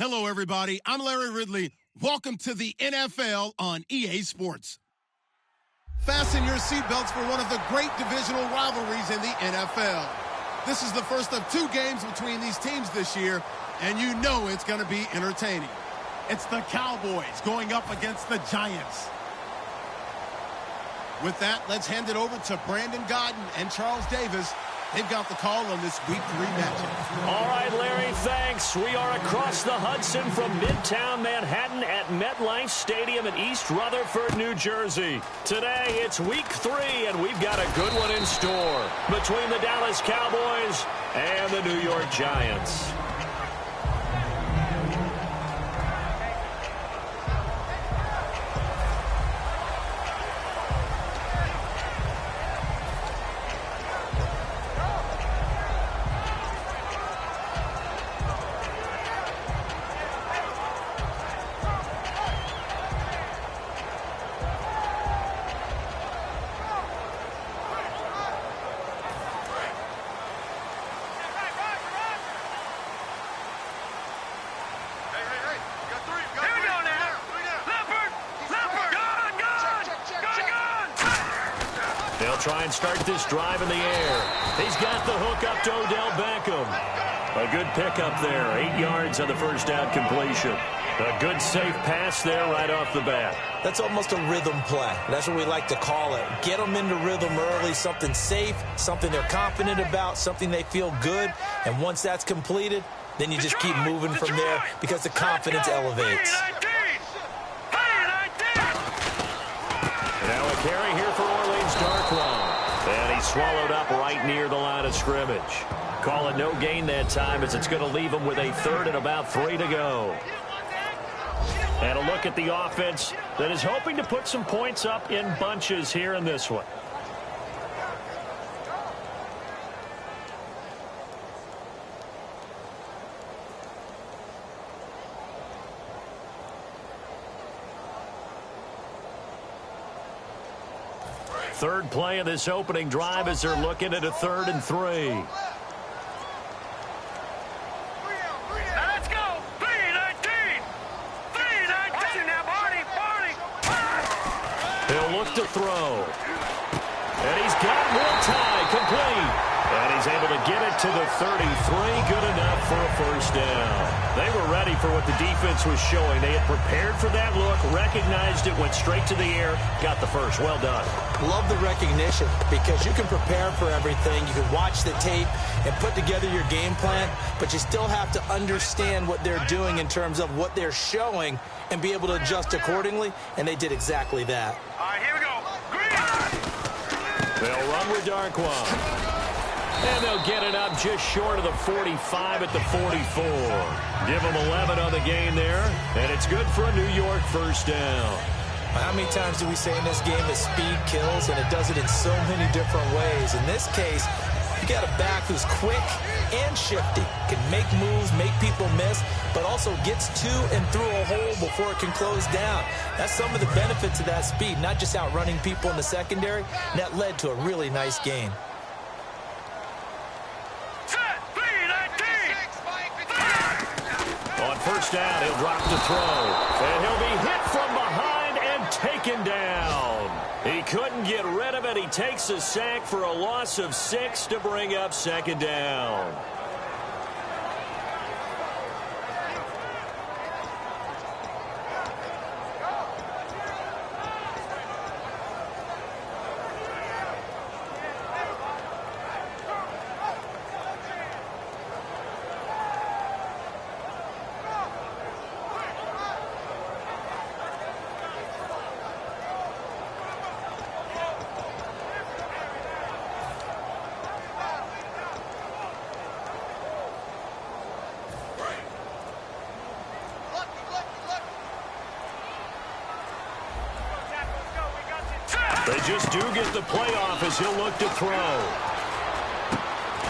Hello, everybody. I'm Larry Ridley. Welcome to the NFL on EA Sports. Fasten your seatbelts for one of the great divisional rivalries in the NFL. This is the first of 2 games between these teams this year, and you know it's going to be entertaining. It's the Cowboys going up against the Giants. With that, let's hand it over to Brandon Gaudin and Charles Davis. They've got the call on this Week 3 matchup. All right, Larry, thanks. We are across the Hudson from Midtown Manhattan at MetLife Stadium in East Rutherford, New Jersey. Today, it's Week 3, and we've got a good one in store between the Dallas Cowboys and the New York Giants. They'll try and start this drive in the air. He's got the hook up to Odell Beckham. A good pickup there. 8 yards on the first down completion. A good safe pass there right off the bat. That's almost a rhythm play. That's what we like to call it. Get them into rhythm early, something safe, something they're confident about, something they feel good. And once that's completed, then you just keep moving from there because the confidence elevates. Now a carry here for Orleans Darkwa. And he's swallowed up right near the line of scrimmage. Call it no gain that time as it's going to leave him with a 3rd and about 3 to go. And a look at the offense that is hoping to put some points up in bunches here in this one. Third play of this opening drive as they're looking at a 3rd and 3. Let's go. 3-19. 3-19. Now, Barney. He'll look to throw. And he's got more time. Complete. And he's able to get it to the 33. Good enough for a first down. They were ready for what the defense was showing. They had prepared for that look, recognized it, went straight to the air, got the first. Well done. Love the recognition because you can prepare for everything. You can watch the tape and put together your game plan, but you still have to understand what they're doing in terms of what they're showing and be able to adjust accordingly, and they did exactly that. All right, here we go. Green. They'll run with Darkwa. And they'll get it up just short of the 45 at the 44. Give them 11 on the game there, and it's good for a New York first down. How many times do we say in this game that speed kills, and it does it in so many different ways? In this case, you got a back who's quick and shifty, can make moves, make people miss, but also gets to and through a hole before it can close down. That's some of the benefits of that speed, not just outrunning people in the secondary. And that led to a really nice gain. On first down, he'll drop the throw. And he'll be hit from behind and taken down. He couldn't get rid of it. He takes a sack for a loss of 6 to bring up 2nd down. They just do get the playoff as he'll look to throw.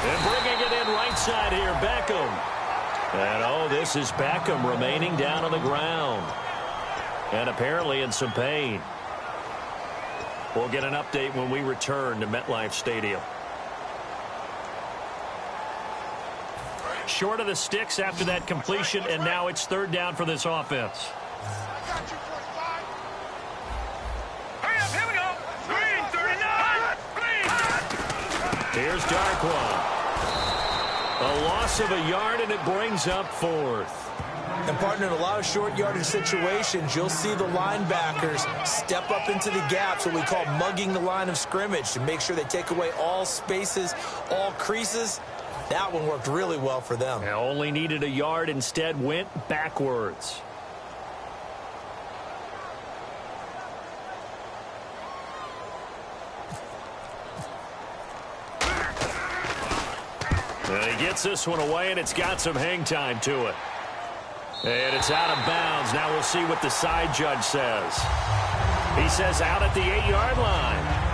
And bringing it in right side here, Beckham. And, oh, this is Beckham remaining down on the ground. And apparently in some pain. We'll get an update when we return to MetLife Stadium. short of the sticks after that completion, and now it's third down for this offense. Hurry up, here we go. Green, 39. Green. Here's Darkwa. A loss of a yard, and it brings up fourth. And, partner, in a lot of short yardage situations, you'll see the linebackers step up into the gaps, what we call mugging the line of scrimmage, to make sure they take away all spaces, all creases. That one worked really well for them. They only needed a yard, instead went backwards. And he gets this one away, and it's got some hang time to it. And it's out of bounds. Now we'll see what the side judge says. He says out at the 8-yard line.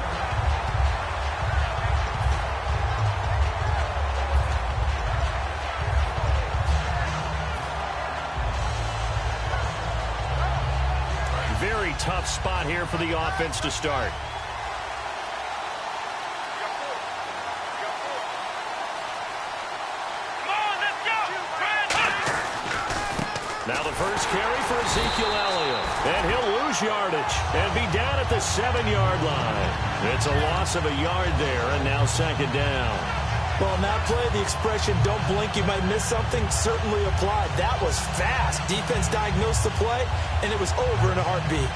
Very tough spot here for the offense to start. Now the first carry for Ezekiel Elliott. And he'll lose yardage and be down at the 7-yard line. It's a loss of a yard there, and now second down. Well, in that play, the expression, don't blink, you might miss something, certainly applied. That was fast. Defense diagnosed the play, and it was over in a heartbeat.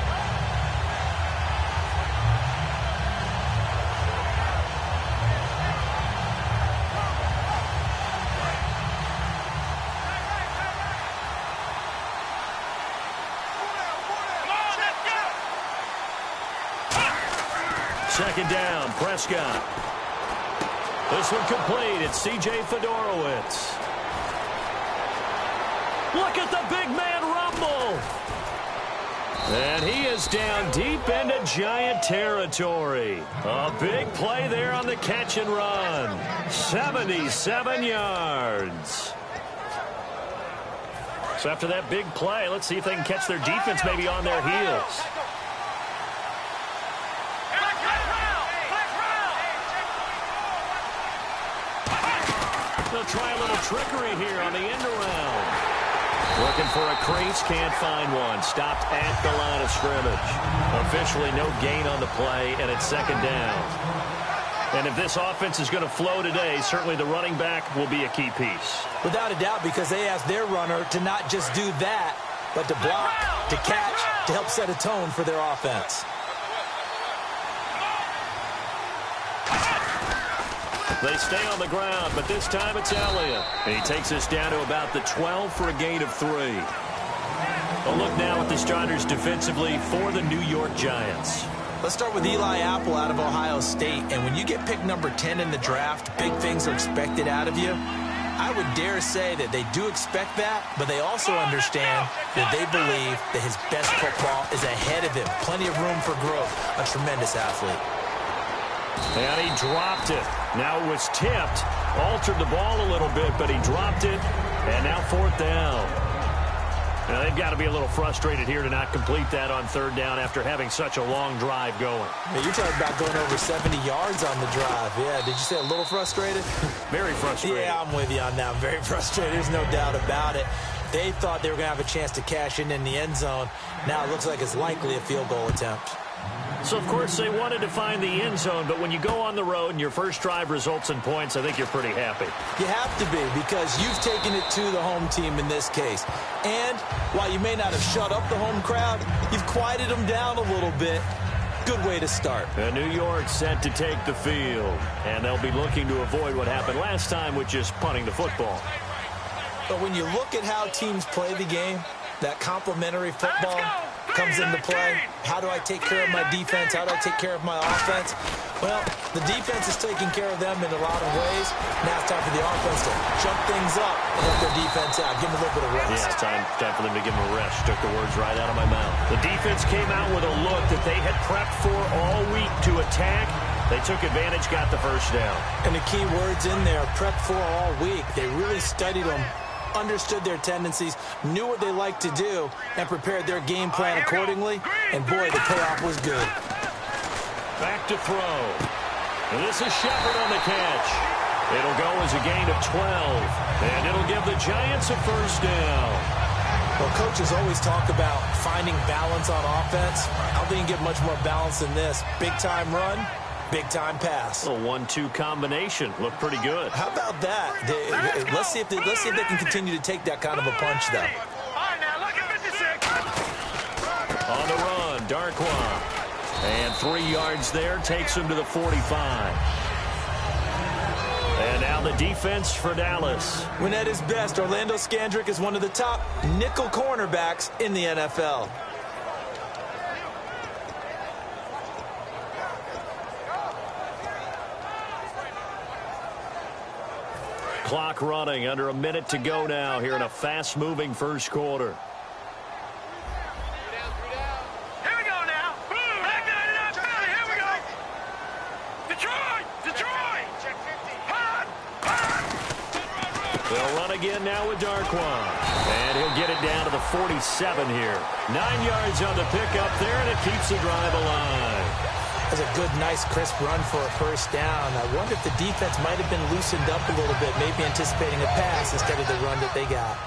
Second down, Prescott. This one complete. It's C.J. Fedorowicz. Look at the big man rumble. And he is down deep into Giant territory. A big play there on the catch and run. 77 yards. So after that big play, let's see if they can catch their defense maybe on their heels. They'll try a little trickery here on the end around. Looking for a crease, can't find one. Stopped at the line of scrimmage. Officially no gain on the play, and it's second down. And if this offense is going to flow today, certainly the running back will be a key piece. Without a doubt, because they asked their runner to not just do that, but to block, to catch, to help set a tone for their offense. They stay on the ground, but this time it's Elliott. And he takes us down to about the 12 for a gain of 3. A look now at the starters defensively for the New York Giants. Let's start with Eli Apple out of Ohio State. And when you get picked number 10 in the draft, big things are expected out of you. I would dare say that they do expect that, but they also understand that they believe that his best football is ahead of him. Plenty of room for growth. A tremendous athlete. And he dropped it. Now it was tipped. Altered the ball a little bit, but he dropped it. And now fourth down. Now they've got to be a little frustrated here to not complete that on third down after having such a long drive going. Yeah, you're talking about going over 70 yards on the drive. Yeah, did you say a little frustrated? Very frustrated. Yeah, I'm with you on that. I'm very frustrated. There's no doubt about it. They thought they were going to have a chance to cash in the end zone. Now it looks like it's likely a field goal attempt. So, of course, they wanted to find the end zone, but when you go on the road and your first drive results in points, I think you're pretty happy. You have to be, because you've taken it to the home team in this case. And while you may not have shut up the home crowd, you've quieted them down a little bit. Good way to start. And New York set to take the field, and they'll be looking to avoid what happened last time, which is punting the football. But when you look at how teams play the game, that complementary football comes into play. How do I take care of my defense? How do I take care of my offense? Well, the defense is taking care of them in a lot of ways. Now it's time for the offense to jump things up and help their defense out. Give them a little bit of rest. Yeah, it's time for them to give them a rest. Took the words right out of my mouth. The defense came out with a look that they had prepped for all week to attack. They took advantage, got the first down. And the key words in there, prepped for all week. They really studied them, understood their tendencies, knew what they liked to do, and prepared their game plan accordingly. And boy, the payoff was good. Back to throw. And this is Shepard on the catch. It'll go as a gain of 12, and it'll give the Giants a first down. Well, coaches always talk about finding balance on offense. I don't think you can get much more balance than this. Big-time run, big-time pass. A 1-2 combination. Looked pretty good. How about that? Let's see if they can continue to take that kind of a punch, though. On the run, Darkwa. And 3 yards there takes him to the 45. And now the defense for Dallas. When at his best, Orlando Scandrick is one of the top nickel cornerbacks in the NFL. Clock running, under a minute to go now here in a fast-moving first quarter. They'll run again now with Darkwa. And he'll get it down to the 47 here. 9 yards on the pickup there, and it keeps the drive alive. That's a good, nice, crisp run for a first down. I wonder if the defense might have been loosened up a little bit, maybe anticipating a pass instead of the run that they got.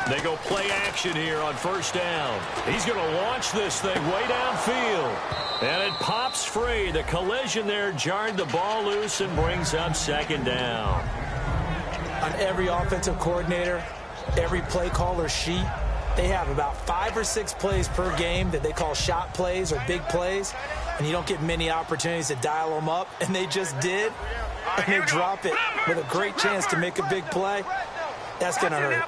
They go play action here on first down. He's going to launch this thing way downfield. And it pops free. The collision there jarred the ball loose and brings up second down. On every offensive coordinator, every play caller sheet, they have about 5 or 6 plays per game that they call shot plays or big plays. And you don't get many opportunities to dial them up. And they just did. And they drop it with a great chance to make a big play. That's going to hurt.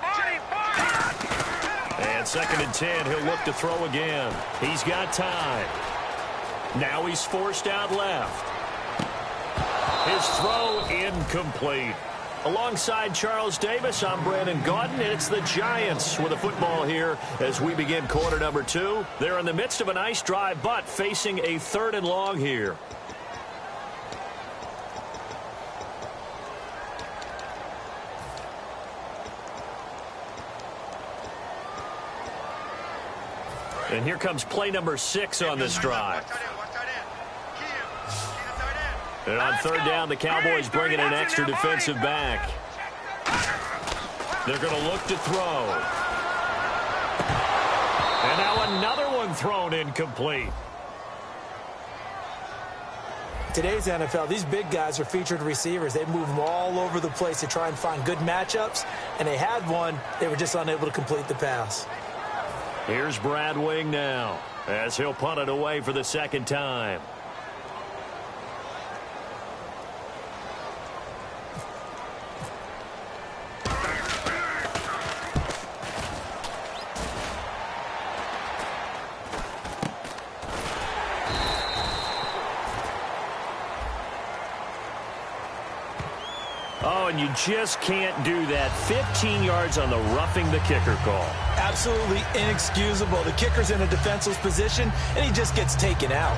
And 2nd and 10, he'll look to throw again. He's got time. Now he's forced out left. His throw incomplete. Alongside Charles Davis, I'm Brandon Gaudin, and it's the Giants with the football here as we begin quarter number 2. They're in the midst of a nice drive, but facing a 3rd and long here. And here comes play number 6 on this drive. And on 3rd down, the Cowboys bring in an extra defensive back. They're going to look to throw. And now another one thrown incomplete. Today's NFL, these big guys are featured receivers. They move them all over the place to try and find good matchups. And they had one. They were just unable to complete the pass. Here's Brad Wing now as he'll punt it away for the 2nd time. Oh, and you just can't do that. 15 yards on the roughing the kicker call. Absolutely inexcusable. The kicker's in a defenseless position, and he just gets taken out.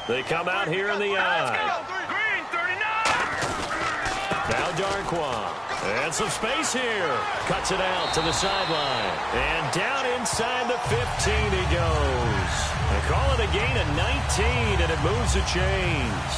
They come out here in the eye. Now Darkwa. And some space here. Cuts it out to the sideline. And down inside the 15 he goes. They call it a gain of 19, and it moves the chains.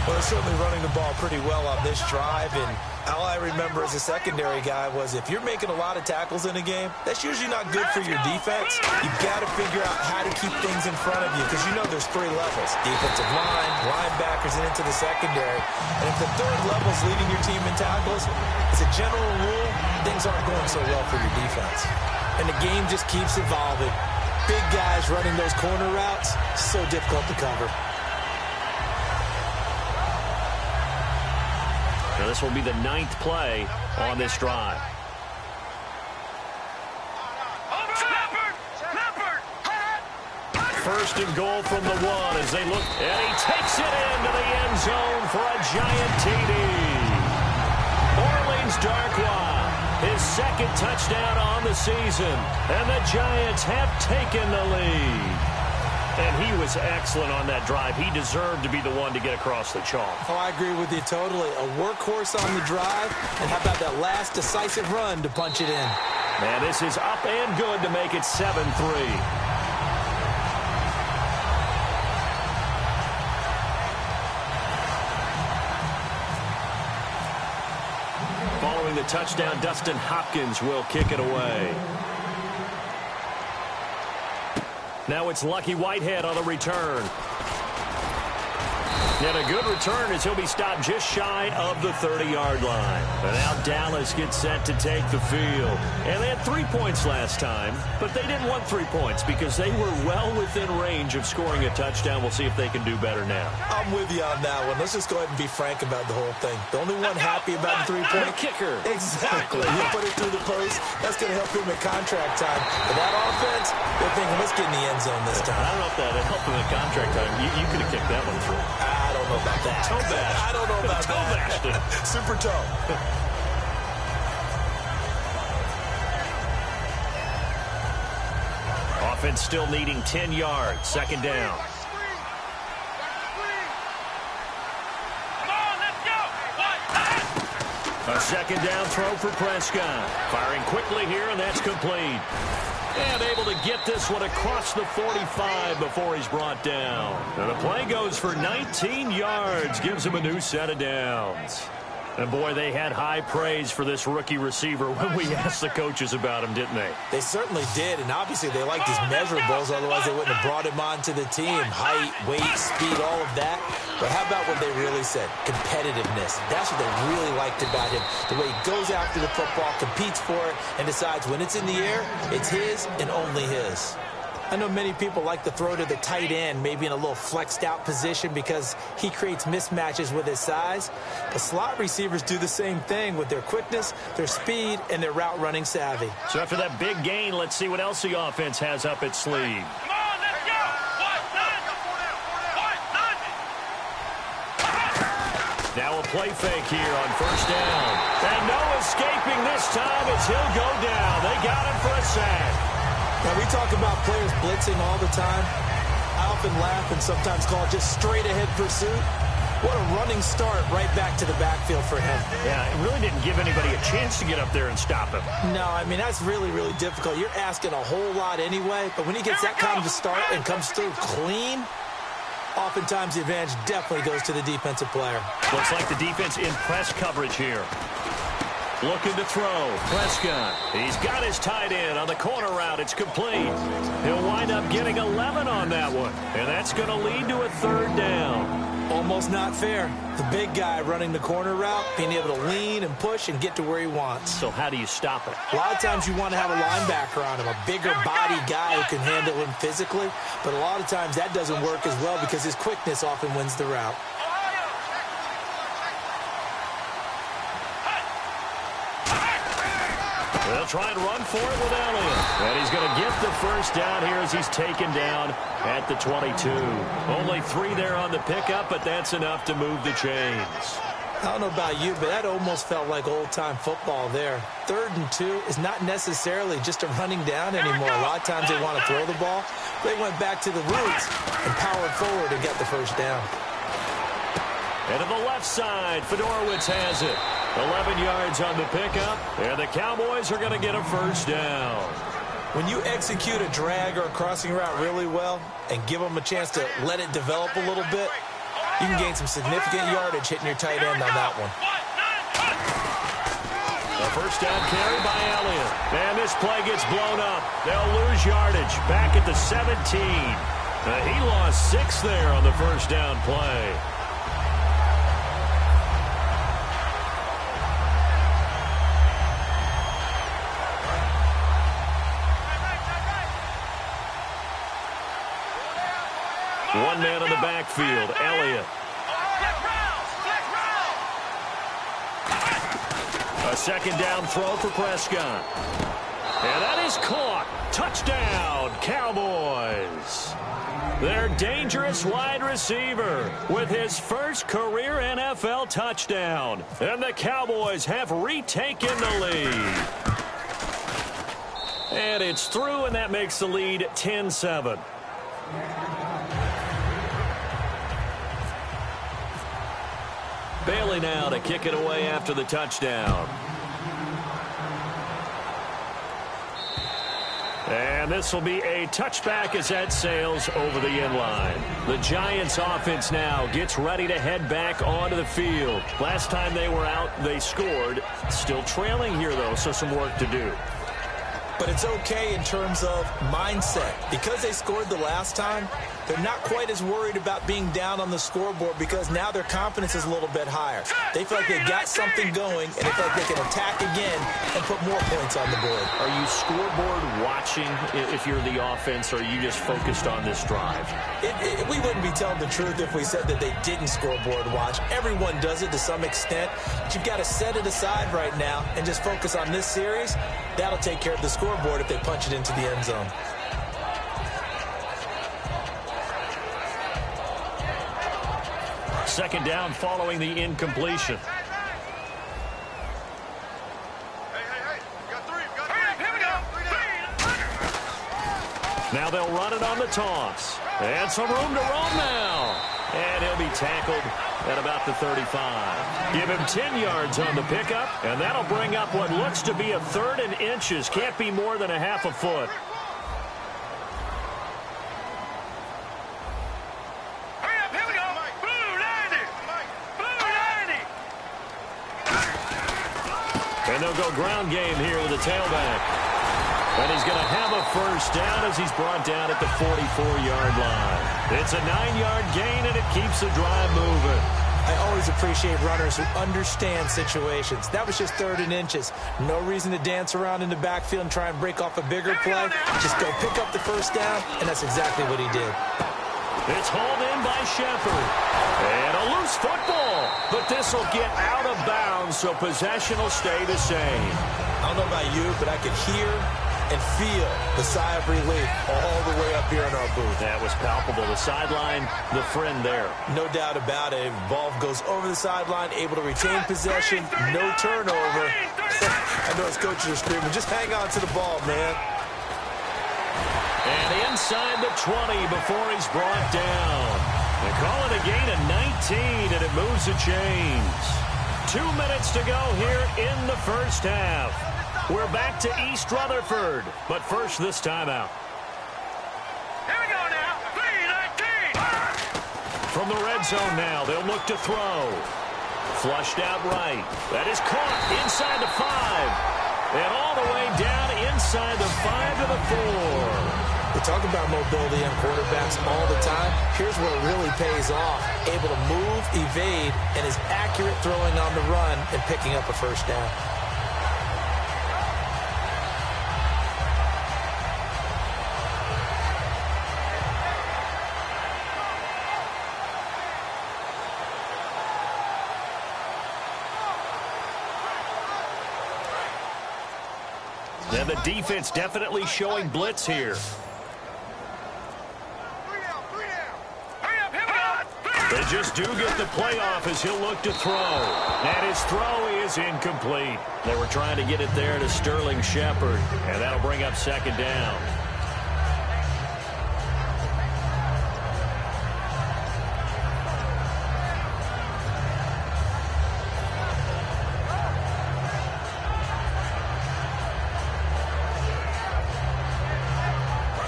Well, they're certainly running the ball pretty well on this drive, and all I remember as a secondary guy was if you're making a lot of tackles in a game, that's usually not good for your defense. You've got to figure out how to keep things in front of you because you know there's 3 levels. Defensive line, linebackers, and into the secondary. And if the 3rd level's leading your team in tackles, as a general rule, things aren't going so well for your defense. And the game just keeps evolving. Big guys running those corner routes, so difficult to cover. Now this will be the 9th play on this drive. First and goal from the 1 as they look, and he takes it into the end zone for a giant TD. Orleans Darkwa, his 2nd touchdown on the season, and the Giants have taken the lead. And he was excellent on that drive. He deserved to be the one to get across the chalk. Oh, I agree with you totally. A workhorse on the drive, and how about that last decisive run to punch it in? Man, this is up and good to make it 7-3. Following the touchdown, Dustin Hopkins will kick it away. Now it's Lucky Whitehead on the return. And a good return as he'll be stopped just shy of the 30-yard line. And now Dallas gets set to take the field. And they had 3 points last time, but they didn't want 3 points because they were well within range of scoring a touchdown. We'll see if they can do better now. I'm with you on that one. Let's just go ahead and be frank about the whole thing. The only one happy about the 3-point kicker. Exactly. You put it through the post. That's going to help him at contract time. For that offense, they're thinking, let's get in the end zone this time. I don't know if that helped him at contract time. You could have kicked that one through. I don't know about that. Toe bash. I don't know about toe bashed it. Super toe. Offense still needing 10 yards. Second down. Come on, let's go. A second down throw for Prescott. Firing quickly here, and that's complete. And able to get this one across the 45 before he's brought down. And the play goes for 19 yards. Gives him a new set of downs. And, boy, they had high praise for this rookie receiver when we asked the coaches about him, didn't they? They certainly did, and obviously they liked his measurables. Otherwise, they wouldn't have brought him onto the team. Height, weight, speed, all of that. But how about what they really said? Competitiveness. That's what they really liked about him. The way he goes after the football, competes for it, and decides when it's in the air, it's his and only his. I know many people like to throw to the tight end, maybe in a little flexed out position because he creates mismatches with his size. But slot receivers do the same thing with their quickness, their speed, and their route running savvy. So after that big gain, let's see what else the offense has up its sleeve. Come on, let's go. Now a play fake here on first down. And no escaping this time as he'll go down. They got him for a sack. Now, we talk about players blitzing all the time. I often laugh and sometimes call it just straight-ahead pursuit. What a running start right back to the backfield for him. Yeah, it really didn't give anybody a chance to get up there and stop him. No, I mean, that's really, really difficult. You're asking a whole lot anyway, but when he gets that kind of a start and comes through clean, oftentimes the advantage definitely goes to the defensive player. Looks like the defense in press coverage here. Looking to throw. Prescott. He's got his tight end on the corner route. It's complete. He'll wind up getting 11 on that one. And that's going to lead to a third down. Almost not fair. The big guy running the corner route, being able to lean and push and get to where he wants. So how do you stop it? A lot of times you want to have a linebacker on him, a bigger body guy who can handle him physically. But a lot of times that doesn't work as well because his quickness often wins the route. They'll try and run for it with Elliott. And he's going to get the first down here as he's taken down at the 22. Only 3 there on the pickup, but that's enough to move the chains. I don't know about you, but that almost felt like old-time football there. 3rd and 2 is not necessarily just a running down anymore. A lot of times they want to throw the ball. They went back to the roots and powered forward and got the first down. And to the left side, Fedorowicz has it. 11 yards on the pickup, and the Cowboys are going to get a first down. When you execute a drag or a crossing route really well and give them a chance to let it develop a little bit, you can gain some significant yardage hitting your tight end on that one. A first down carry by Elliott. And this play gets blown up. They'll lose yardage back at the 17. He lost 6 there on the first down play. One man on the backfield, Elliott. A second down throw for Prescott. And that is caught. Touchdown, Cowboys. Their dangerous wide receiver with his first career NFL touchdown. And the Cowboys have retaken the lead. And it's through, and that makes the lead 10-7. Bailey now to kick it away after the touchdown. And this will be a touchback as that sails over the end line. The Giants offense now gets ready to head back onto the field. Last time they were out, they scored. Still trailing here, though, so some work to do. But it's okay in terms of mindset. Because they scored the last time, they're not quite as worried about being down on the scoreboard because now their confidence is a little bit higher. They feel like they got something going, and they feel like they can attack again and put more points on the board. Are you scoreboard watching if you're the offense, or are you just focused on this drive? We wouldn't be telling the truth if we said that they didn't scoreboard watch. Everyone does it to some extent. But you've got to set it aside right now and just focus on this series. That'll take care of the scoreboard if they punch it into the end zone. Second down following the incompletion. Now they'll run it on the toss. And some room to roam now. And he'll be tackled at about the 35. Give him 10 yards on the pickup, and that'll bring up what looks to be a 3rd and inches. Can't be more than a half a foot. And they'll go ground game here with the tailback. And he's going to have a first down as he's brought down at the 44-yard line. It's a 9-yard gain, and it keeps the drive moving. I always appreciate runners who understand situations. That was just 3rd and inches. No reason to dance around in the backfield and try and break off a bigger play. Just go pick up the first down, and that's exactly what he did. It's hauled in by Shepard. And a loose football. But this will get out of bounds, so possession will stay the same. I don't know about you, but I could hear and feel the sigh of relief all the way up here in our booth. That was palpable. The sideline, the friend there. No doubt about it. Ball goes over the sideline, able to retain possession, no turnover. I know his coaches are screaming, just hang on to the ball, man. And inside the 20 before he's brought down. They call it a gain of 19, and it moves the chains. 2 minutes to go here in the first half. We're back to East Rutherford, but first this timeout. Here we go now. 3-19. From the red zone now, they'll look to throw. Flushed out right. That is caught inside the 5. And all the way down inside the 5 to the 4. We talk about mobility on quarterbacks all the time. Here's where it really pays off. Able to move, evade, and is accurate throwing on the run and picking up a first down. And the defense definitely showing blitz here. They just do get the playoff as he'll look to throw. And his throw is incomplete. They were trying to get it there to Sterling Shepard. And that'll bring up second down.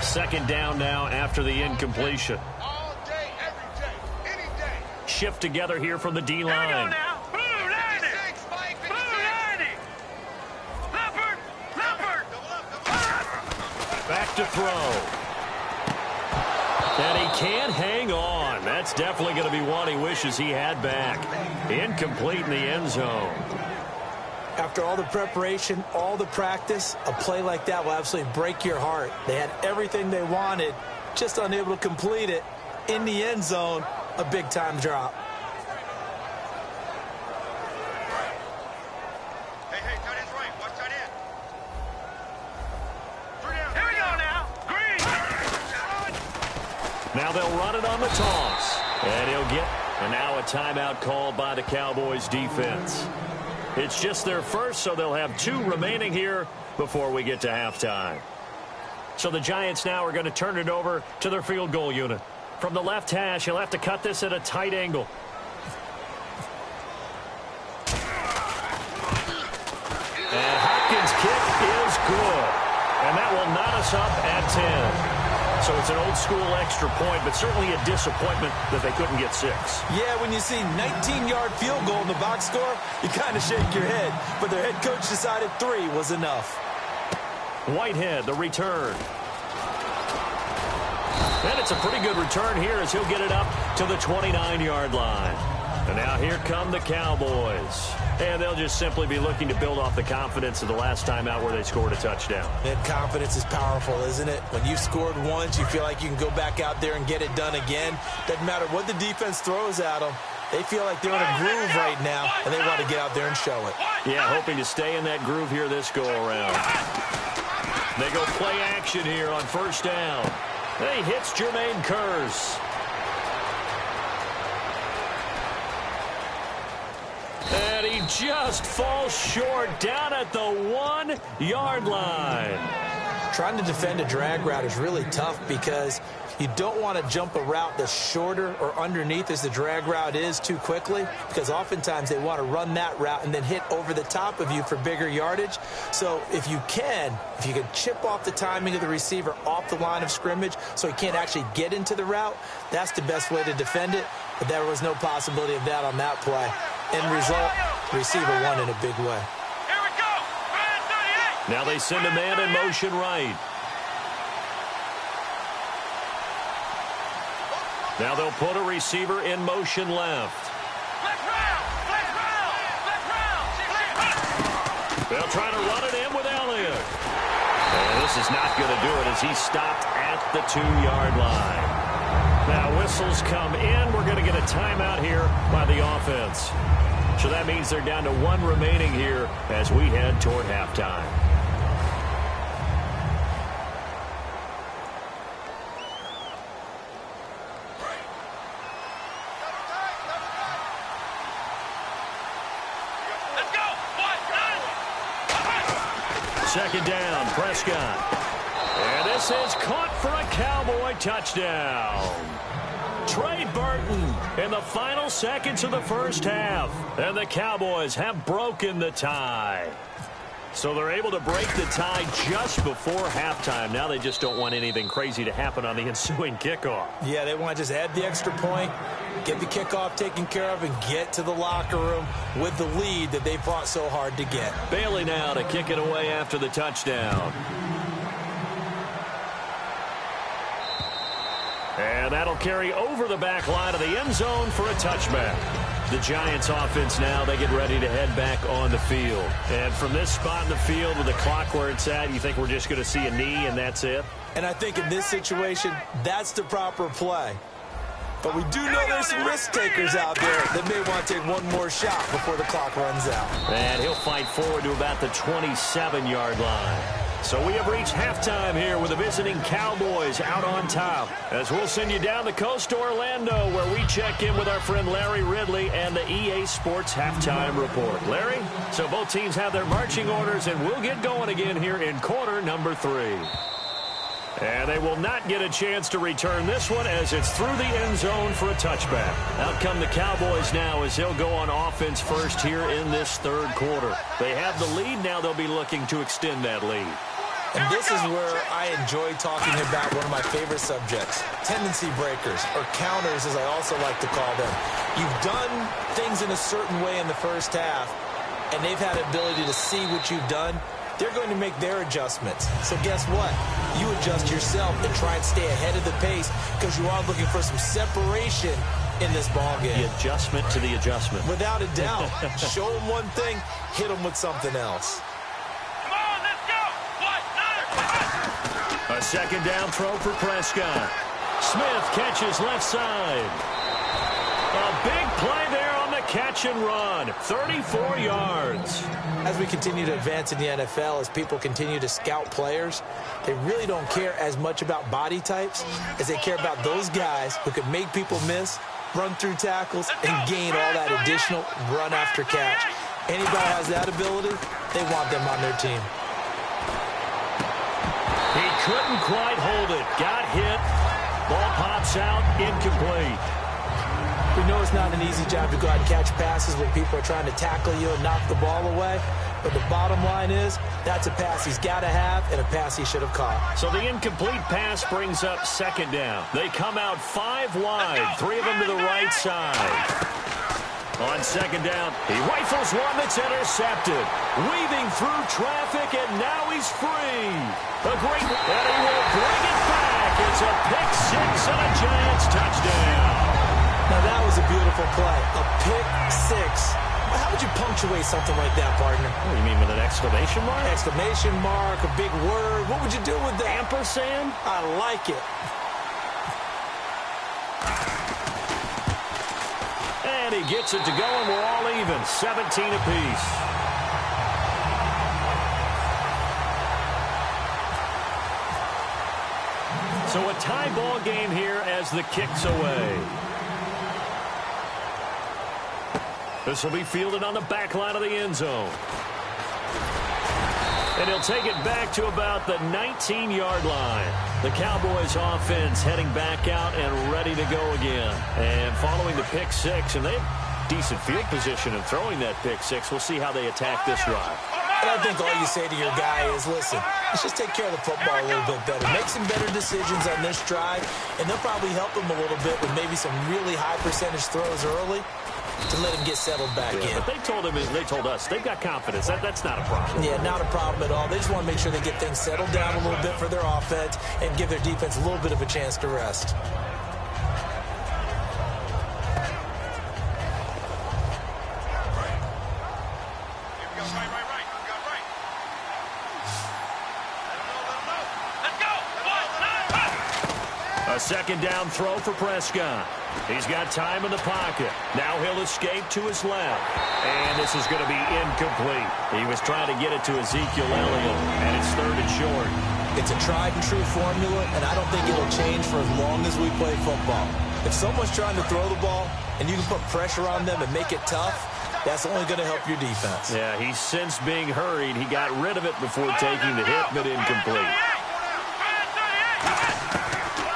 Second down now after the incompletion. All day, every day, any day. Shift together here from the D-line. Here we go now. Blue 90. 56, Mike, 56. Blue 90. Leopard. Leopard. Back to throw. And he can't hang on. That's definitely going to be one he wishes he had back. Incomplete in the end zone. After all the preparation, all the practice, a play like that will absolutely break your heart. They had everything they wanted, just unable to complete it. In the end zone, a big-time drop. Hey, tight end's right. Watch tight end. 3 down. Here we go now. Green. Now they'll run it on the toss. And he'll get, and now a timeout called by the Cowboys defense. It's just their first, so they'll have 2 remaining here before we get to halftime. So the Giants now are going to turn it over to their field goal unit. From the left hash, he'll have to cut this at a tight angle. And Hopkins' kick is good. And that will knot us up at 10. So it's an old-school extra point, but certainly a disappointment that they couldn't get 6. Yeah, when you see 19-yard field goal in the box score, you kind of shake your head. But their head coach decided 3 was enough. Whitehead, the return. And it's a pretty good return here as he'll get it up to the 29-yard line. And now here come the Cowboys. And they'll just simply be looking to build off the confidence of the last time out where they scored a touchdown. And confidence is powerful, isn't it? When you've scored once, you feel like you can go back out there and get it done again. Doesn't matter what the defense throws at them. They feel like they're in a groove right now, and they want to get out there and show it. Yeah, hoping to stay in that groove here this go-around. They go play action here on first down. He hits Jermaine Kearse. And he just falls short down at the 1-yard line. Trying to defend a drag route is really tough because you don't want to jump a route that's shorter or underneath as the drag route is too quickly, because oftentimes they want to run that route and then hit over the top of you for bigger yardage. So if you can chip off the timing of the receiver off the line of scrimmage so he can't actually get into the route, that's the best way to defend it. But there was no possibility of that on that play. End result, the receiver won in a big way. Here we go. Man 38. Now they send a man in motion right. Now they'll put a receiver in motion left. Left round. Left round. Left round. They'll try to run it in with Elliott. And this is not going to do it as he's stopped at the 2-yard line. Now whistles come in. We're going to get a timeout here by the offense. So that means they're down to 1 remaining here as we head toward halftime. Let's go. 1, 9. Second down, Prescott. And this is caught for a Cowboy touchdown. Trey Burton in the final seconds of the first half. And the Cowboys have broken the tie. So they're able to break the tie just before halftime. Now they just don't want anything crazy to happen on the ensuing kickoff. Yeah, they want to just add the extra point, get the kickoff taken care of, and get to the locker room with the lead that they fought so hard to get. Bailey now to kick it away after the touchdown. And that'll carry over the back line of the end zone for a touchback. The Giants offense now, they get ready to head back on the field. And from this spot in the field with the clock where it's at, you think we're just going to see a knee and that's it? And I think in this situation, that's the proper play. But we do know there's some risk takers out there that may want to take one more shot before the clock runs out. And he'll fight forward to about the 27-yard line. So we have reached halftime here with the visiting Cowboys out on top. As we'll send you down the coast to Orlando where we check in with our friend Larry Ridley and the EA Sports Halftime Report. Larry, so both teams have their marching orders and we'll get going again here in quarter number 3. And they will not get a chance to return this one as it's through the end zone for a touchback. Out come the Cowboys now as they'll go on offense first here in this third quarter. They have the lead. Now they'll be looking to extend that lead. And this is where I enjoy talking about one of my favorite subjects, tendency breakers, or counters as I also like to call them. You've done things in a certain way in the first half, and they've had the ability to see what you've done. They're going to make their adjustments. So guess what? You adjust yourself and try and stay ahead of the pace because you are looking for some separation in this ball game. The adjustment to the adjustment. Without a doubt. Show them one thing, hit them with something else. Come on, let's go. 1, 9. A second down throw for Prescott. Smith catches left side. A big play there on the catch and run. 34 yards. As we continue to advance in the NFL, as people continue to scout players, they really don't care as much about body types as they care about those guys who can make people miss, run through tackles, and gain all that additional run after catch. Anybody has that ability, they want them on their team. He couldn't quite hold it. Got hit. Ball pops out, incomplete. We know it's not an easy job to go out and catch passes when people are trying to tackle you and knock the ball away. But the bottom line is, that's a pass he's got to have and a pass he should have caught. So the incomplete pass brings up second down. They come out 5 wide, 3 of them to the right side. On second down, he rifles one that's intercepted. Weaving through traffic, and now he's free. A great, and he will bring it back. It's a pick six and a Giants touchdown. Now that was a beautiful play. A pick six. Well, how would you punctuate something like that, partner? What do you mean, with an exclamation mark? Exclamation mark, a big word. What would you do with that? Ampersand? I like it. And he gets it to go, and we're all even. 17 apiece. So a tie ball game here as the kick's away. This will be fielded on the back line of the end zone. And he'll take it back to about the 19-yard line. The Cowboys offense heading back out and ready to go again. And following the pick six, and they have decent field position in throwing that pick six. We'll see how they attack this drive. And I think all you say to your guy is, listen, let's just take care of the football a little bit better. Make some better decisions on this drive, and they'll probably help him a little bit with maybe some really high percentage throws early to let him get settled back in. But they told us they've got confidence. That's not a problem. Yeah, not a problem at all. They just want to make sure they get things settled down a little bit for their offense and give their defense a little bit of a chance to rest. A second down throw for Prescott. He's got time in the pocket. Now he'll escape to his left. And this is going to be incomplete. He was trying to get it to Ezekiel Elliott, and it's third and short. It's a tried-and-true formula, and I don't think it'll change for as long as we play football. If someone's trying to throw the ball, and you can put pressure on them and make it tough, that's only going to help your defense. Yeah, he's since being hurried. He got rid of it before taking the hit, but incomplete.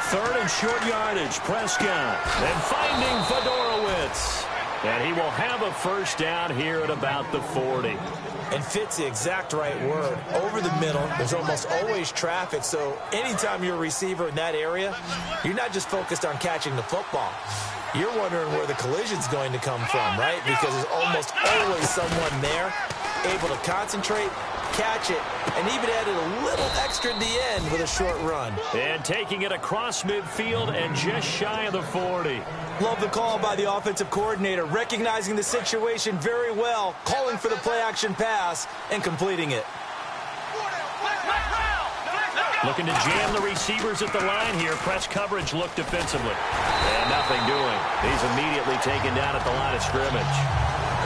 Third and short yardage, Prescott. And finding Fedorowicz. And he will have a first down here at about the 40. And fits the exact right word. Over the middle, there's almost always traffic, so anytime you're a receiver in that area, you're not just focused on catching the football. You're wondering where the collision's going to come from, right? Because there's almost always someone there able to concentrate, catch it, and even added a little extra at the end with a short run. And taking it across midfield and just shy of the 40. Love the call by the offensive coordinator, recognizing the situation very well, calling for the play-action pass, and completing it. Looking to jam the receivers at the line here. Press coverage look defensively. And nothing doing. He's immediately taken down at the line of scrimmage.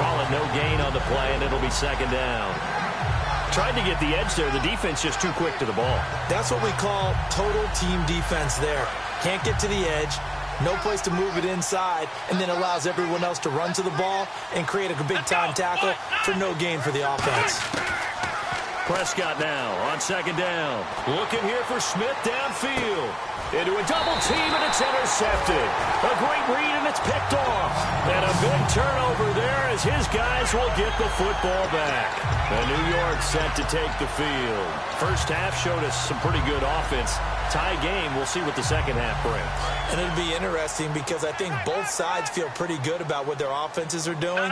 Call it no gain on the play, and it'll be second down. Tried to get the edge there. The defense just too quick to the ball. That's what we call total team defense there. Can't get to the edge, no place to move it inside, and then allows everyone else to run to the ball and create a big-time tackle for no gain for the offense. Prescott now on second down. Looking here for Smith downfield. Into a double team, and it's intercepted. A great read, and it's picked off. And a big turnover there as his guys will get the football back. And New York set to take the field. First half showed us some pretty good offense. Tie game, we'll see what the second half brings. And it'll be interesting because I think both sides feel pretty good about what their offenses are doing.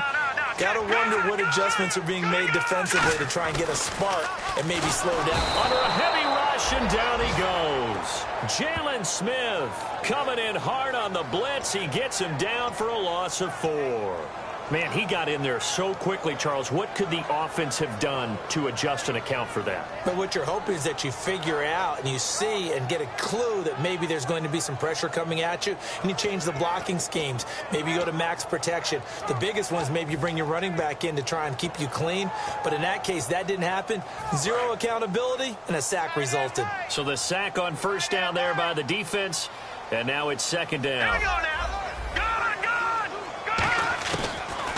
Got to wonder what adjustments are being made defensively to try and get a spark and maybe slow down. Under a heavy rush, and down he goes. Jalen Smith coming in hard on the blitz. He gets him down for a loss of 4. Man, he got in there so quickly, Charles. What could the offense have done to adjust and account for that? But what you're hoping is that you figure out and you see and get a clue that maybe there's going to be some pressure coming at you, and you change the blocking schemes. Maybe you go to max protection. The biggest one is maybe you bring your running back in to try and keep you clean. But in that case, that didn't happen. Zero accountability, and a sack resulted. So the sack on first down there by the defense, and now it's second down.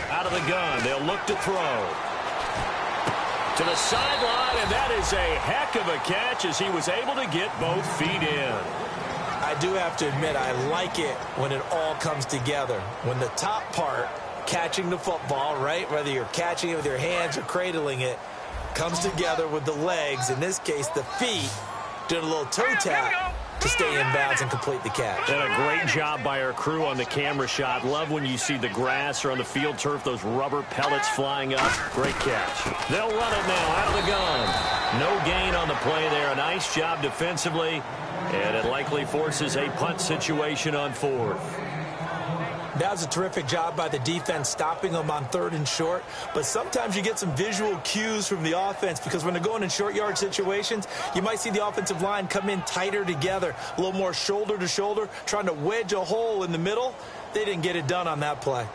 Out of the gun, they'll look to throw. To the sideline, and that is a heck of a catch as he was able to get both feet in. I do have to admit, I like it when it all comes together. When the top part, catching the football, right, whether you're catching it with your hands or cradling it, comes together with the legs, in this case the feet, doing a little toe tap to stay in bounds and complete the catch. And a great job by our crew on the camera shot. Love when you see the grass or on the field turf, those rubber pellets flying up. Great catch. They'll run it now out of the gun. No gain on the play there. A nice job defensively, and it likely forces a punt situation on 4th. That was a terrific job by the defense stopping them on 3rd and short. But sometimes you get some visual cues from the offense because when they're going in short yard situations, you might see the offensive line come in tighter together, a little more shoulder to shoulder, trying to wedge a hole in the middle. They didn't get it done on that play.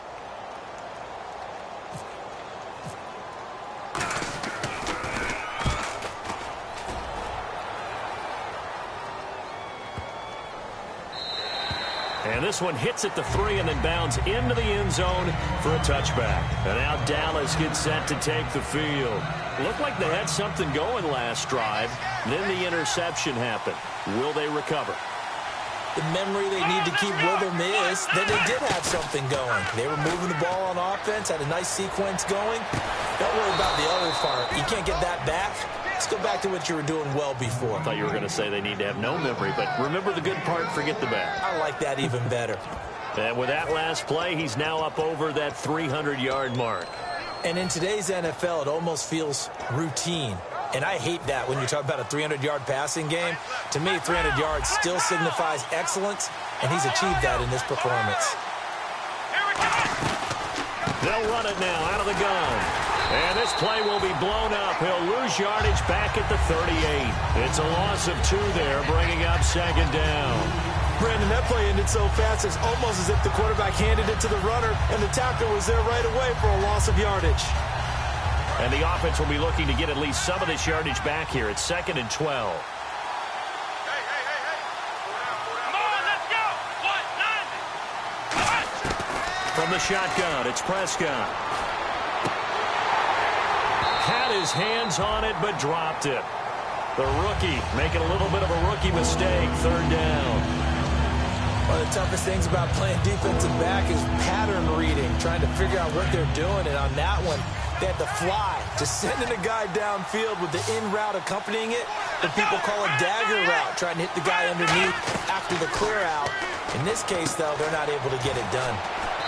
And this one hits at the 3 and then bounds into the end zone for a touchback. And now Dallas gets set to take the field. Looked like they had something going last drive. Then the interception happened. Will they recover? The memory they need to keep with them is that they did have something going. They were moving the ball on offense, had a nice sequence going. Don't worry about the other part. You can't get that back. Let's go back to what you were doing well before. I thought you were going to say they need to have no memory, but remember the good part, forget the bad. I like that even better. And with that last play, he's now up over that 300-yard mark. And in today's NFL, it almost feels routine. And I hate that when you talk about a 300-yard passing game. To me, 300 yards still signifies excellence, and he's achieved that in this performance. They'll run it now out of the gun. And this play will be blown up. He'll lose yardage back at the 38. It's a loss of 2 there, bringing up 2nd down. Brandon, that play ended so fast, it's almost as if the quarterback handed it to the runner, and the tackler was there right away for a loss of yardage. And the offense will be looking to get at least some of this yardage back here. It's 2nd and 12. Come on, let's go. 1-9. From the shotgun, it's Prescott. Had his hands on it, but dropped it. The rookie making a little bit of a rookie mistake. 3rd down. One of the toughest things about playing defensive back is pattern reading, trying to figure out what they're doing. And on that one, they had to fly, just sending a guy downfield with the in route accompanying it. What people call a dagger route, trying to hit the guy underneath after the clear out. In this case, though, they're not able to get it done.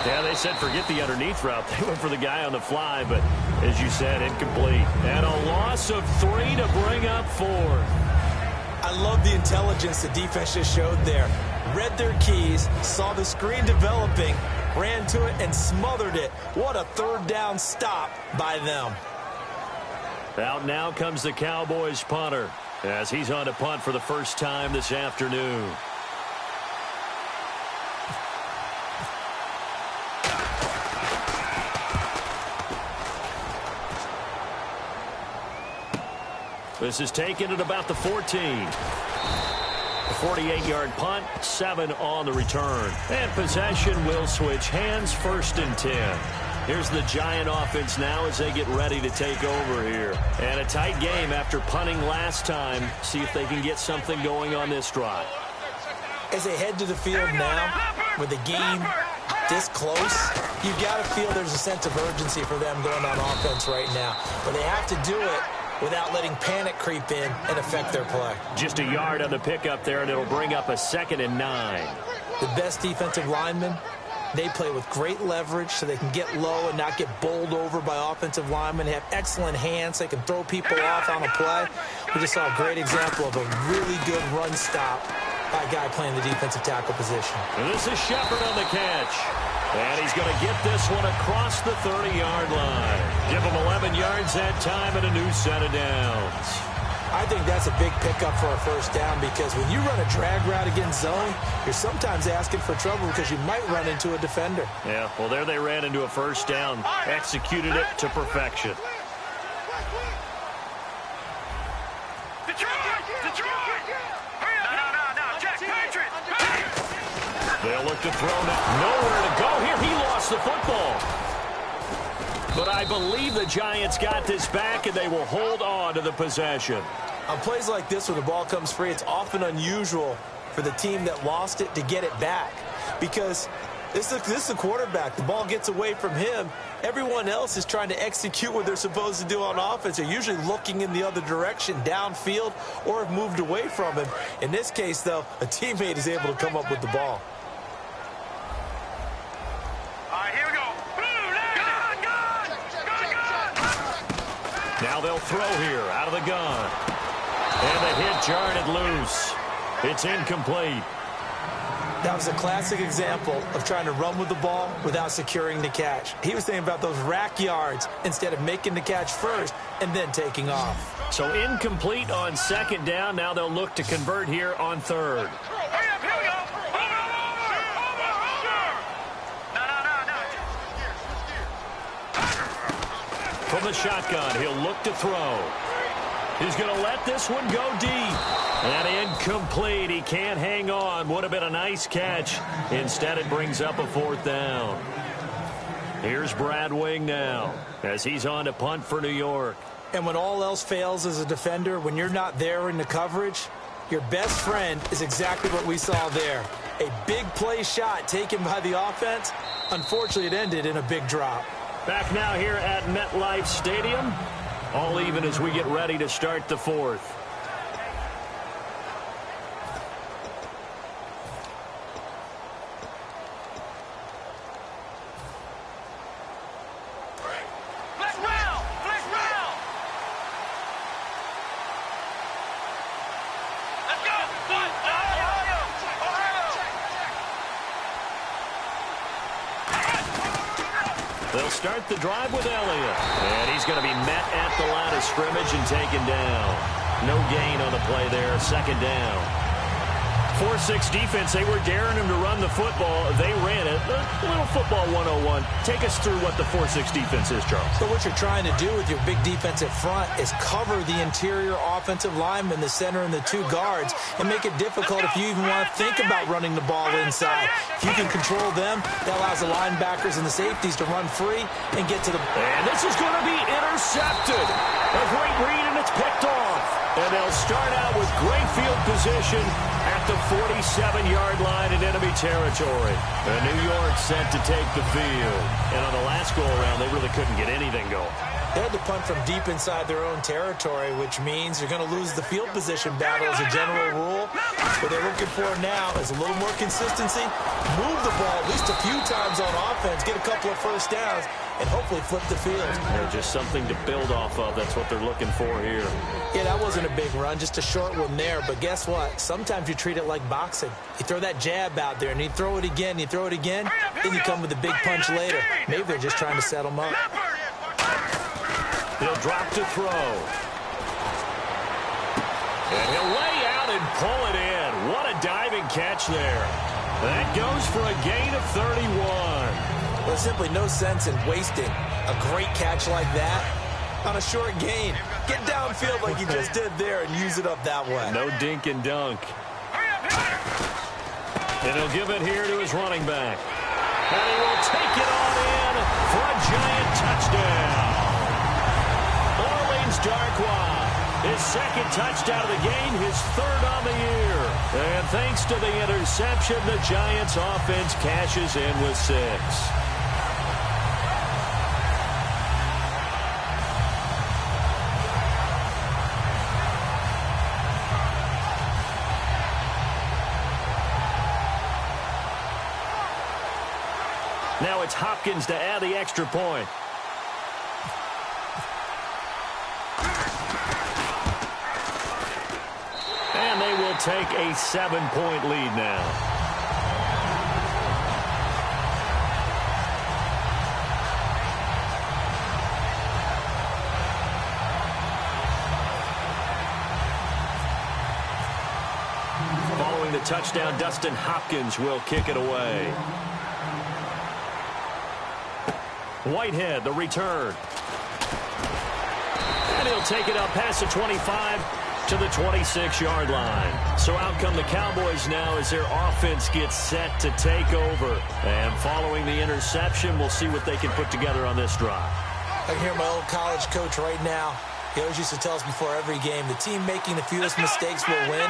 Yeah, they said forget the underneath route. They went for the guy on the fly, but as you said, incomplete. And a loss of 3 to bring up 4. I love the intelligence the defense just showed there. Read their keys, saw the screen developing, ran to it, and smothered it. What a 3rd down stop by them. Out now comes the Cowboys punter as he's on to punt for the first time this afternoon. This is taken at about the 14. A 48-yard punt, 7 on the return. And possession will switch hands, 1st and 10. Here's the Giant offense now as they get ready to take over here. And a tight game after punting last time. See if they can get something going on this drive. As they head to the field now, with the game this close, you've got to feel there's a sense of urgency for them going on offense right now. But they have to do it without letting panic creep in and affect their play. Just a yard on the pickup there, and it'll bring up a 2nd and 9. The best defensive linemen, they play with great leverage so they can get low and not get bowled over by offensive linemen. They have excellent hands. They can throw people off on a play. We just saw a great example of a really good run stop by a guy playing the defensive tackle position. And this is Shepard on the catch. And he's going to get this one across the 30-yard line. Give him 11 yards that time and a new set of downs. I think that's a big pickup for a 1st down because when you run a drag route against zone, you're sometimes asking for trouble because you might run into a defender. Yeah, well, there they ran into a 1st down. Executed it to perfection. They'll look to throw it. Nowhere to go here. He lost the football. But I believe the Giants got this back, and they will hold on to the possession. On plays like this, when the ball comes free, it's often unusual for the team that lost it to get it back. Because this is a quarterback. The ball gets away from him. Everyone else is trying to execute what they're supposed to do on offense. They're usually looking in the other direction, downfield, or have moved away from him. In this case, though, a teammate is able to come up with the ball. Here we go. Now they'll throw here out of the gun. And the hit jarred it loose. It's incomplete. That was a classic example of trying to run with the ball without securing the catch. He was thinking about those rack yards instead of making the catch first and then taking off. So incomplete on second down. Now they'll look to convert here on third. From the shotgun, he'll look to throw. He's going to let this one go deep. And incomplete. He can't hang on. Would have been a nice catch. Instead, it brings up a fourth down. Here's Brad Wing now as he's on to punt for New York. And when all else fails as a defender, when you're not there in the coverage, your best friend is exactly what we saw there. A big play shot taken by the offense. Unfortunately, it ended in a big drop. Back now here at MetLife Stadium. All even as we get ready to start the fourth. They'll start the drive with Elliott. And he's going to be met at the line of scrimmage and taken down. No gain on the play there. Second down. 4-6 defense. They were daring him to run the football. They ran it. A little football 101. Take us through what the 4-6 defense is, Charles. So what you're trying to do with your big defensive front is cover the interior offensive lineman, the center, and the two guards, and make it difficult if you even want to think about running the ball inside. If you can control them, that allows the linebackers and the safeties to run free and get to the... And this is going to be intercepted. A great read, and it's picked off. And they'll start out with great field position at the 47-yard line in enemy territory. And New York set to take the field. And on the last go-around, they really couldn't get anything going. They had to punt from deep inside their own territory, which means you're going to lose the field position battle as a general rule. What they're looking for now is a little more consistency, move the ball at least a few times on offense, get a couple of first downs, and hopefully flip the field. Just something to build off of. That's what they're looking for here. Yeah, that wasn't a big run, just a short one there. But guess what? Sometimes you treat it like boxing. You throw that jab out there, and you throw it again, then you come with a big punch later. Maybe they're just trying to set them up. He'll drop to throw. And he'll lay out and pull it in. What a diving catch there. That goes for a gain of 31. There's simply no sense in wasting a great catch like that on a short gain. Get downfield like you just did there and use it up that way. No dink and dunk. And he'll give it here to his running back. And he will take it on in for a giant touchdown. Orleans Darkwa, his second touchdown of the game, his third on the year. And thanks to the interception, the Giants offense cashes in with 6. Now it's Hopkins to add the extra point. And they will take a 7-point lead now. Following the touchdown, Dustin Hopkins will kick it away. Whitehead, the return. And he'll take it up past the 25 to the 26-yard line. So out come the Cowboys now as their offense gets set to take over. And following the interception, we'll see what they can put together on this drive. I can hear my old college coach right now. He always used to tell us before every game, the team making the fewest mistakes will win.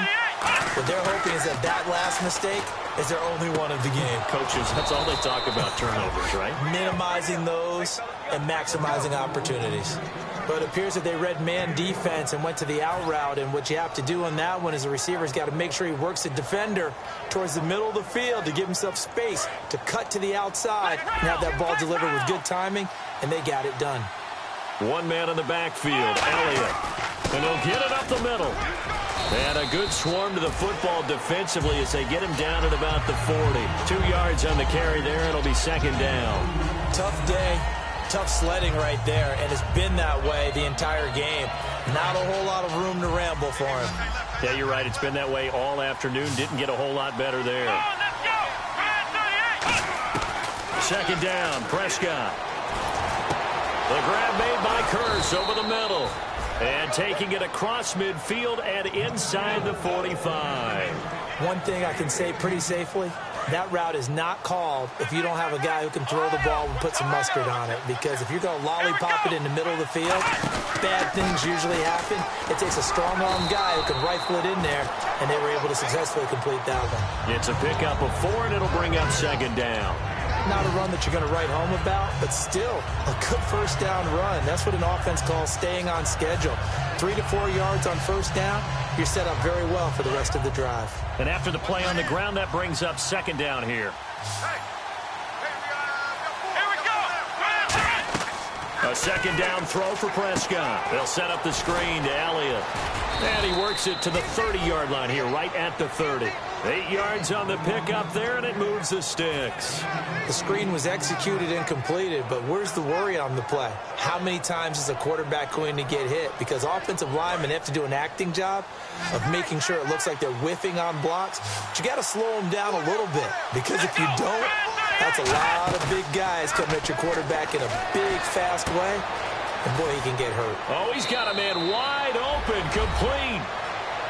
What they're hoping is that last mistake is their only one of the game. Coaches, that's all they talk about, turnovers, right? Minimizing those and maximizing opportunities. But it appears that they read man defense and went to the out route, and what you have to do on that one is the receiver's got to make sure he works the defender towards the middle of the field to give himself space to cut to the outside and have that ball delivered with good timing, and they got it done. One man in the backfield, Elliott. And he'll get it up the middle. And a good swarm to the football defensively as they get him down at about the 40. 2 yards on the carry there, and it'll be second down. Tough day, tough sledding right there, and it's been that way the entire game. Not a whole lot of room to ramble for him. Yeah, you're right. It's been that way all afternoon. Didn't get a whole lot better there. Second down, Prescott. The grab made by Kearse over the middle. And taking it across midfield and inside the 45. One thing I can say pretty safely, that route is not called if you don't have a guy who can throw the ball and put some mustard on it. Because if you're going to lollipop it in the middle of the field, bad things usually happen. It takes a strong-arm guy who can rifle it in there, and they were able to successfully complete that one. It's a pickup of 4, and it'll bring up second down. Not a run that you're going to write home about, but still a good first down run. That's what an offense calls staying on schedule. 3 to 4 yards on first down, you're set up very well for the rest of the drive. And after the play on the ground, that brings up second down here. Here we go. A second down throw for Prescott. They'll set up the screen to Elliott. And he works it to the 30-yard line here, right at the 30. 8 yards on the pickup there, and it moves the sticks. The screen was executed and completed, but where's the worry on the play? How many times is a quarterback going to get hit? Because offensive linemen have to do an acting job of making sure it looks like they're whiffing on blocks. But you got to slow them down a little bit, because if you don't, that's a lot of big guys coming at your quarterback in a big, fast way. And boy, he can get hurt. Oh, he's got a man wide open, complete.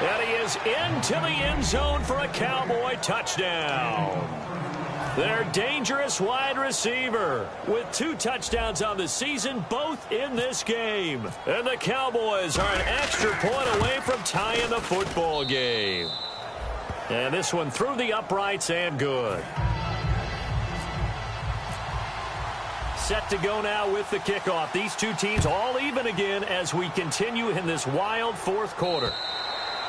And he is into the end zone for a Cowboy touchdown. Their dangerous wide receiver with 2 touchdowns on the season, both in this game. And the Cowboys are an extra point away from tying the football game. And this one through the uprights and good. Set to go now with the kickoff. These two teams all even again as we continue in this wild fourth quarter.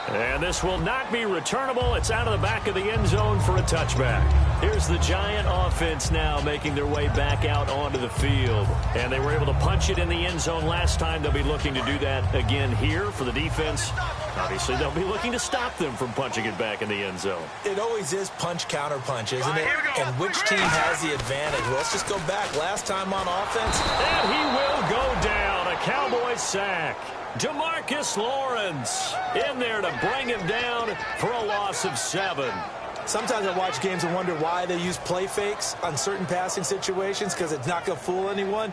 And this will not be returnable. It's out of the back of the end zone for a touchback. Here's the Giant offense now making their way back out onto the field. And they were able to punch it in the end zone last time. They'll be looking to do that again here for the defense. Obviously, they'll be looking to stop them from punching it back in the end zone. It always is punch-counter-punch, isn't it? And which team has the advantage? Well, let's just go back. Last time on offense. And he will go down. A Cowboy sack. DeMarcus Lawrence in there to bring him down for a loss of 7. Sometimes I watch games and wonder why they use play fakes on certain passing situations, because it's not going to fool anyone.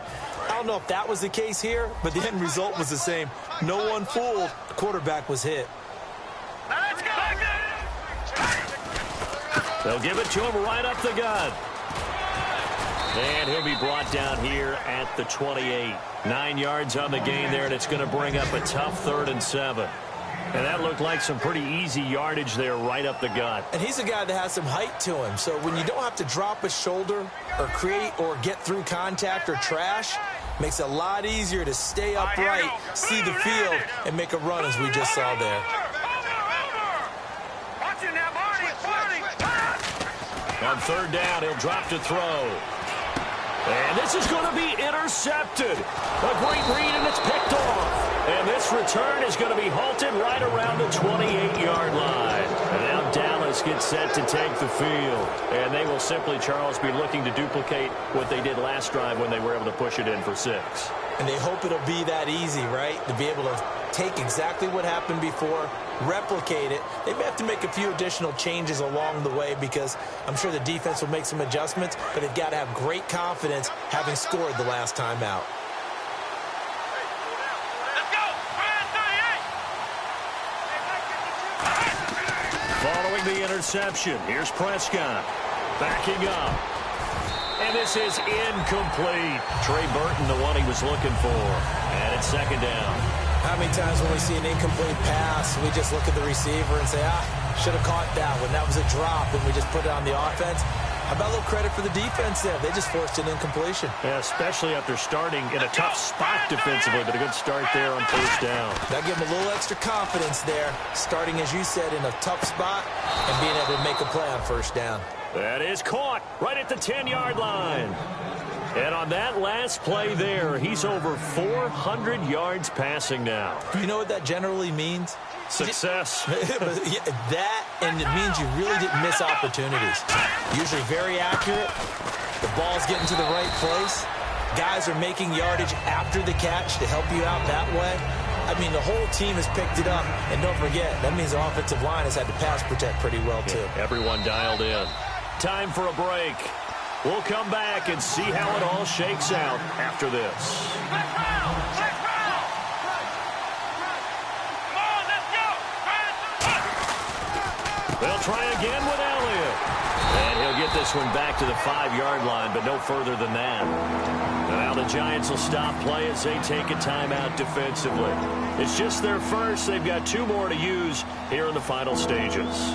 I don't know if that was the case here, but the end result was the same. No one fooled. The quarterback was hit. Let's go. They'll give it to him right up the gut. And he'll be brought down here at the 28. 9 yards on the gain there, and it's going to bring up a tough 3rd and 7. And that looked like some pretty easy yardage there right up the gut. And he's a guy that has some height to him. So when you don't have to drop a shoulder or create or get through contact or trash, makes it a lot easier to stay upright, see the field, and make a run as we just saw there. Watching that, Marty. On 3rd down, he'll drop to throw. And this is going to be intercepted. A great read, and it's picked off. And this return is going to be halted right around the 28-yard line. And now Dallas gets set to take the field. And they will simply, Charles, be looking to duplicate what they did last drive when they were able to push it in for 6. And they hope it'll be that easy, right? To be able to take exactly what happened before, replicate it. They may have to make a few additional changes along the way, because I'm sure the defense will make some adjustments, but they've got to have great confidence having scored the last time out. Let's go. Following the interception, here's Prescott backing up. And this is incomplete. Trey Burton, the one he was looking for. And it's second down. How many times when we see an incomplete pass, we just look at the receiver and say, should have caught that one. That was a drop, and we just put it on the offense. How about a little credit for the defense there? They just forced an incompletion. Yeah, especially after starting in a tough spot defensively, but a good start there on first down. That gave them a little extra confidence there, starting, as you said, in a tough spot and being able to make a play on first down. That is caught right at the 10-yard line. And on that last play there, he's over 400 yards passing now. Do you know what that generally means? Success. That, and it means you really didn't miss opportunities. Usually very accurate. The ball's getting to the right place. Guys are making yardage after the catch to help you out that way. I mean, the whole team has picked it up. And don't forget, that means the offensive line has had to pass protect pretty well, too. Everyone dialed in. Time for a break. We'll come back and see how it all shakes out after this. They'll try again with Elliott. And he'll get this one back to the 5-yard line, but no further than that. And now the Giants will stop play as they take a timeout defensively. It's just their first. They've got 2 more to use here in the final stages.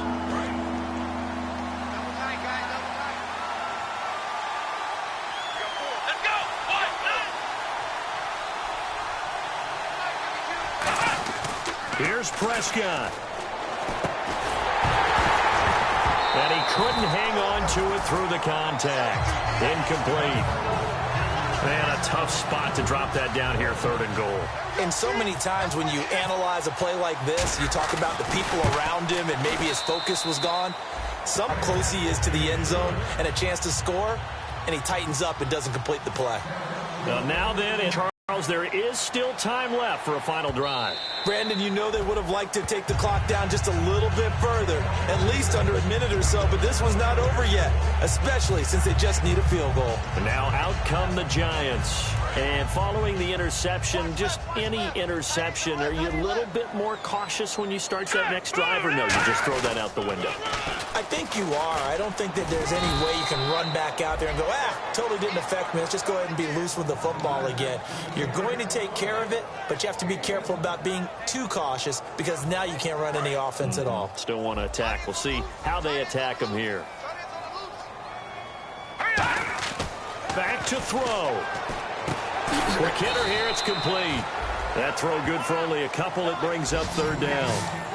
Here's Prescott. And he couldn't hang on to it through the contact. Incomplete. Man, a tough spot to drop that down here, 3rd and goal. And so many times when you analyze a play like this, you talk about the people around him and maybe his focus was gone. Some close he is to the end zone and a chance to score, and he tightens up and doesn't complete the play. Now then, Charles, there is still time left for a final drive. Brandon, you know they would have liked to take the clock down just a little bit further, at least under a minute or so, but this one's not over yet, especially since they just need a field goal. And now out come the Giants. And following the interception, just any interception, are you a little bit more cautious when you start that next drive, or no, you just throw that out the window? I think you are. I don't think that there's any way you can run back out there and go, totally didn't affect me. Let's just go ahead and be loose with the football again. You're going to take care of it, but you have to be careful about being too cautious because now you can't run any offense at all. Still want to attack. We'll see how they attack him here. Back to throw. Quick hitter here. It's complete. That throw good for only a couple. It brings up 3rd down.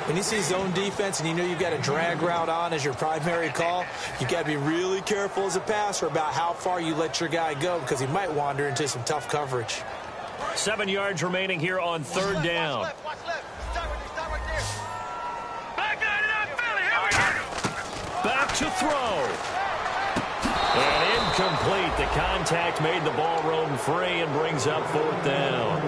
When you see zone defense and you know you've got a drag route on as your primary call, you've got to be really careful as a passer about how far you let your guy go because he might wander into some tough coverage. 7 yards remaining here on 3rd down. Watch left. Start right there. Back to throw. And incomplete. The contact made the ball roam free and brings up 4th down.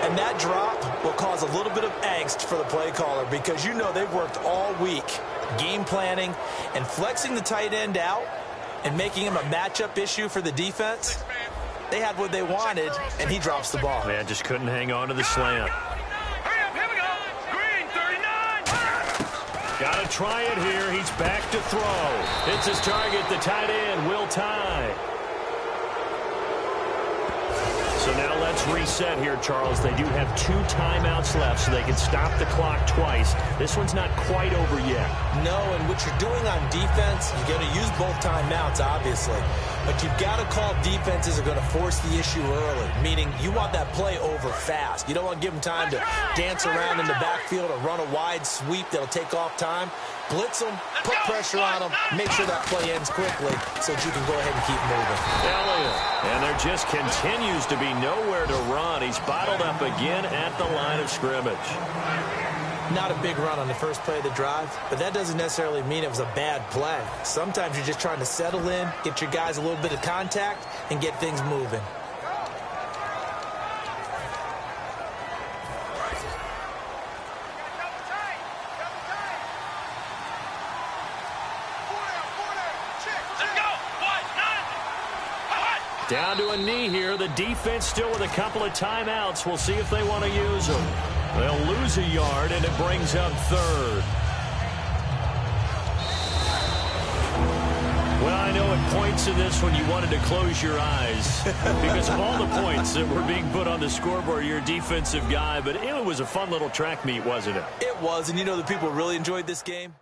And that drop will cause a little bit of angst for the play caller because you know they've worked all week game planning and flexing the tight end out and making him a matchup issue for the defense. They had what they wanted, and he drops the ball. Man, just couldn't hang on to the slant. Hurry up, here we go. Green, 39. Got to try it here. He's back to throw. It's his target, the tight end, Will Tye. So now let's reset here, Charles. They do have 2 timeouts left, so they can stop the clock twice. This one's not quite over yet. No, and what you're doing on defense, you're going to use both timeouts, obviously. But you've got to call defenses are going to force the issue early, meaning you want that play over fast. You don't want to give them time to dance around in the backfield or run a wide sweep that'll take off time. Blitz them, put pressure on them, make sure that play ends quickly so that you can go ahead and keep moving. Elliott, and there just continues to be nowhere to run. He's bottled up again at the line of scrimmage. Not a big run on the first play of the drive, but that doesn't necessarily mean it was a bad play. Sometimes you're just trying to settle in, get your guys a little bit of contact, and get things moving. Down to a knee here. The defense still with a couple of timeouts. We'll see if they want to use them. They'll lose a yard, and it brings up 3rd. Well, I know at points in this when you wanted to close your eyes because of all the points that were being put on the scoreboard. You're a defensive guy, but it was a fun little track meet, wasn't it? It was, and you know the people really enjoyed this game?